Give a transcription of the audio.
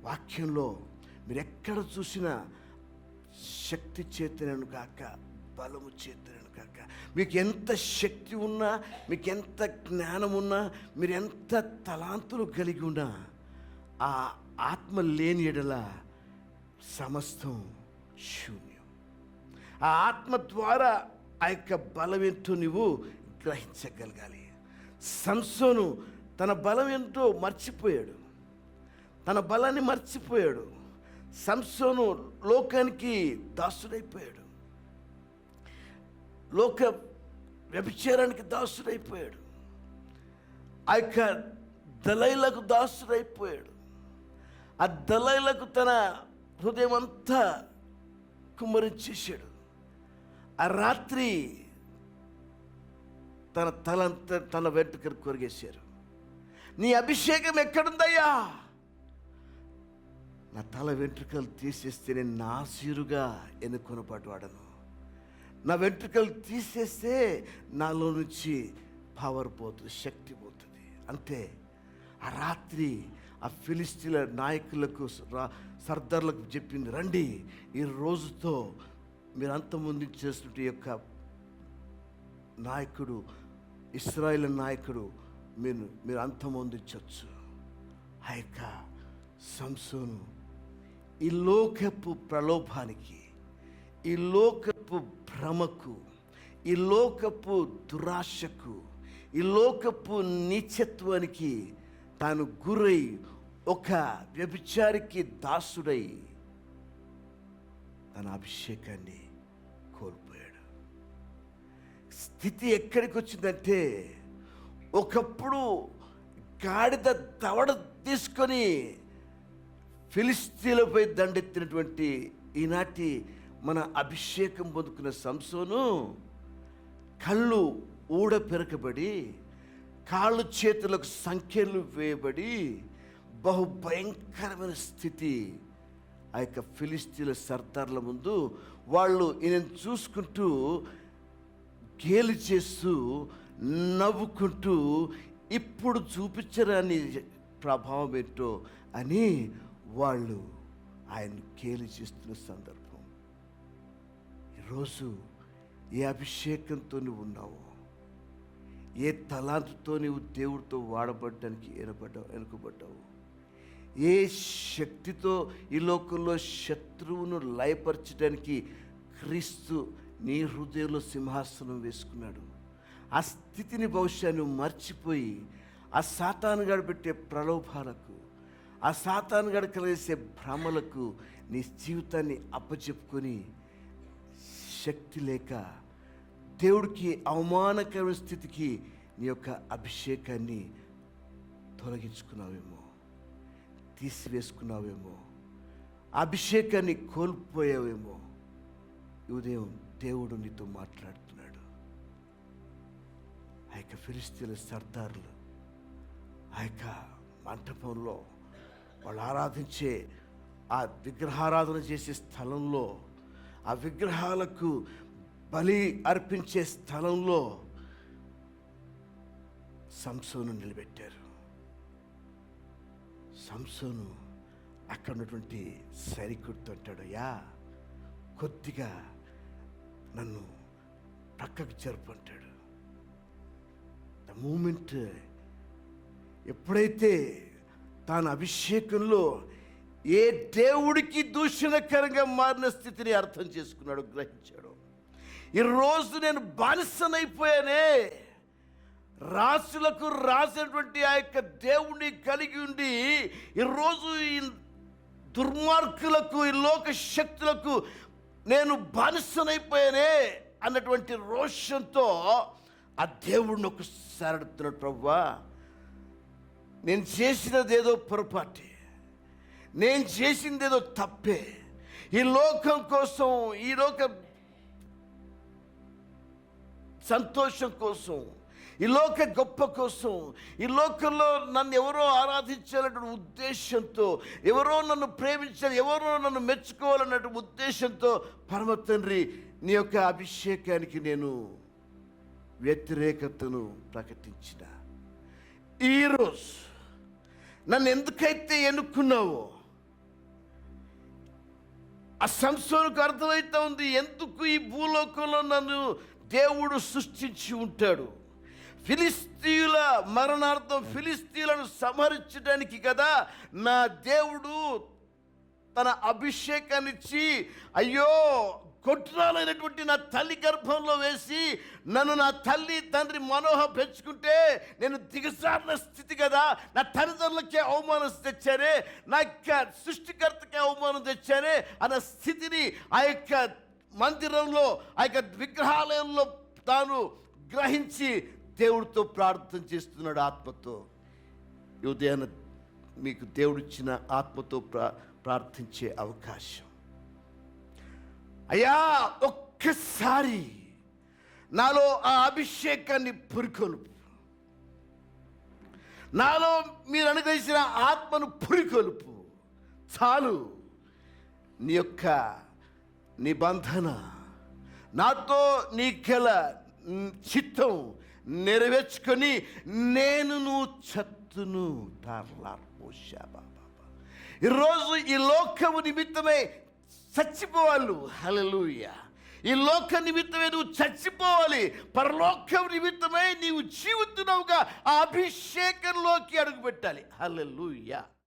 వాక్యంలో మీరు ఎక్కడ చూసినా శక్తి చేతనను కాక, బలము చేతనను కాక. మీకు ఎంత శక్తి ఉన్నా, మీకు ఎంత జ్ఞానం ఉన్నా, మీరు ఎంత తలాంతులు కలిగి ఉన్నా, ఆ ఆత్మ లేని ఎడల సమస్తం శూన్యం. ఆ ఆత్మ ద్వారా ఆ యొక్క బలం ఏంటో నువ్వు గ్రహించగలగాలి. సంసోను తన బలం ఏంటో మర్చిపోయాడు, తన బలాన్ని మర్చిపోయాడు. సంసోను లోకానికి దాసుడైపోయాడు, లోక వ్యభిచారానికి దాసుడైపోయాడు, ఆ యొక్క దళైలకు దాసుడైపోయాడు. ఆ దళైలకు తన హృదయం అంతా కుమ్మరించేశాడు. ఆ రాత్రి తన తలంతా తన వెంట్రుకలు కొరిగేశారు. నీ అభిషేకం ఎక్కడుందయ్యా? నా తల వెంట్రుకలు తీసేస్తే నేను నాసీరుగా ఎన్నుకొనబడ్డాను. నా వెంట్రుకలు తీసేస్తే నాలో నుంచి పవర్ పోతుంది, శక్తి పోతుంది. అంతే. ఆ రాత్రి ఆ ఫిలిస్తీన్ల నాయకులకు, సర్దార్లకు చెప్పింది, రండి, ఈ రోజుతో మీరు అంతమంది చేస్తుంటే యొక్క నాయకుడు, ఇశ్రాయేలు నాయకుడు మీరు అంతమొందించవచ్చు. ఆ యొక్క సంసోను ఈ లోకపు ప్రలోభానికి, ఈ లోకపు భ్రమకు, ఈ లోకపు దురాశకు, ఈ లోకపు నీచత్వానికి తాను గురై ఒక వ్యభిచారికి దాసుడై తన అభిషేకాన్ని కోల్పోయాడు. స్థితి ఎక్కడికి వచ్చిందంటే, ఒకప్పుడు గాడిద దవడ తీసుకొని ఫిలిస్తీన్లపై దండెత్తినటువంటి ఈనాటి మన అభిషేకం పొందుకున్న సంసోను కళ్ళు ఊడ పెరకబడి, కాళ్ళు చేతులకు సంఖ్యలు వేయబడి, బహు భయంకరమైన స్థితి ఆ యొక్క ఫిలిస్తీన్ల సర్దార్ల ముందు వాళ్ళు ఈయన చూసుకుంటూ గేలి చేస్తూ నవ్వుకుంటూ, ఇప్పుడు చూపించరాని ప్రభావం ఏంటో అని వాళ్ళు ఆయన గేలి చేస్తున్న సందర్భం. ఈరోజు ఏ అభిషేకంతో నువ్వు ఉన్నావో, ఏ తలాంతుతో నువ్వు దేవుడితో వాడబడ్డానికి ఎనుకబడ్డావు, ఏ శక్తితో ఈ లోకంలో శత్రువును లయపరచడానికి క్రీస్తు నీ హృదయంలో సింహాసనం వేసుకున్నాడు. ఆ స్థితిని బహుశా నువ్వు మర్చిపోయి ఆ సాతానుగాడు పెట్టే ప్రలోభాలకు, ఆ సాతానుగాడు కలిగేసే భ్రమలకు నీ జీవితాన్ని అప్పచెప్పుకొని శక్తి లేక దేవుడికి అవమానకరమైన స్థితికి నీ యొక్క అభిషేకాన్ని తొలగించుకున్నావేమో, తీసివేసుకున్నావేమో, అభిషేకాన్ని కోల్పోయావేమో. ఉదయం దేవుడు నీతో మాట్లాడుతున్నాడు. ఆ యొక్క ఫిలిస్తీన్ల సర్దార్లు ఆ యొక్క మంటపంలో వాళ్ళు ఆరాధించే, ఆ విగ్రహారాధన చేసే స్థలంలో, ఆ విగ్రహాలకు బలి అర్పించే స్థలంలో సంసోను నిలబెట్టారు. సంసోను అక్కడ ఉన్నటువంటి సైనికుడితో అంటాడు, యా కొద్దిగా నన్ను పక్కకు జరుపుంటాడు. ద మూమెంట్ ఎప్పుడైతే తాను అభిషేకంలో ఏ దేవుడికి దూషణకరంగా మారిన స్థితిని అర్థం చేసుకున్నాడు, గ్రహించాడు. ఈరోజు నేను బానిసనైపోయానే, రాసులకు రాసినటువంటి ఆ యొక్క దేవుణ్ణి కలిగి ఉండి ఈరోజు ఈ దుర్మార్గులకు, ఈ లోక శక్తులకు నేను బానిసనైపోయానే అన్నటువంటి రోషంతో ఆ దేవుడిని ఒకసారి అడుగుతున్నాడు, ప్రభువా నేను చేసినదేదో పొరపాటే, నేను చేసిందేదో తప్పే, ఈ లోకం కోసం, ఈ లోక సంతోషం కోసం, ఈ లోక గొప్ప కోసం, ఈ లోకంలో నన్ను ఎవరో ఆరాధించాలన్న ఉద్దేశంతో, ఎవరో నన్ను ప్రేమించాలి, ఎవరో నన్ను మెచ్చుకోవాలన్నట్టు ఉద్దేశంతో పరమ తండ్రి నీ యొక్క అభిషేకానికి నేను వ్యతిరేకతను ప్రకటించిన. ఈరోజు నన్ను ఎందుకైతే ఎన్నుకున్నావో, ఆ సంసోనుకు అర్థమైతే ఉంది, ఎందుకు ఈ భూలోకంలో నన్ను దేవుడు సృష్టించి ఉంటాడు. ఫిలిస్తీయుల మరణార్థం, ఫిలిస్తీయులను సంహరించడానికి కదా నా దేవుడు తన అభిషేకాన్ని ఇచ్చి, అయ్యో కొట్టురాలైనటువంటి నా తల్లి గర్భంలో వేసి నన్ను నా తల్లి తండ్రి మనోహ పెంచుకుంటే నేను దిగజారిన స్థితి కదా, నా తల్లిదండ్రులకే అవమానం తెచ్చారే, నా యొక్క సృష్టికర్తకే అవమానం తెచ్చారే అన్న స్థితిని ఆ యొక్క మందిరంలో, ఆ యొక్క విగ్రహాలయంలో తాను గ్రహించి దేవుడితో ప్రార్థన చేస్తున్నాడు ఆత్మతో. ఈ ఉదయాన్న మీకు దేవుడిచ్చిన ఆత్మతో ప్రార్థించే అవకాశం. అయ్యా ఒక్కసారి నాలో ఆ అభిషేకాన్ని పురికొల్పు, నాలో మీరు అనుగ్రహించిన ఆత్మను పురికొల్పు. చాలు, నీ యొక్క నిబంధన నాతో నీకెల చిత్తం నెరవేర్చుకొని నేను చత్తును తార్లార్పోషాబా. ఈరోజు ఈ లోకము నిమిత్తమే చచ్చిపోవాలి. హల్లెలూయా. ఈ లోక నిమిత్తమే నువ్వు చచ్చిపోవాలి, పరలోకం నిమిత్తమై నీవు జీవితున్నావుగా ఆ అభిషేకంలోకి అడుగు పెట్టాలి. హల్లెలూయా.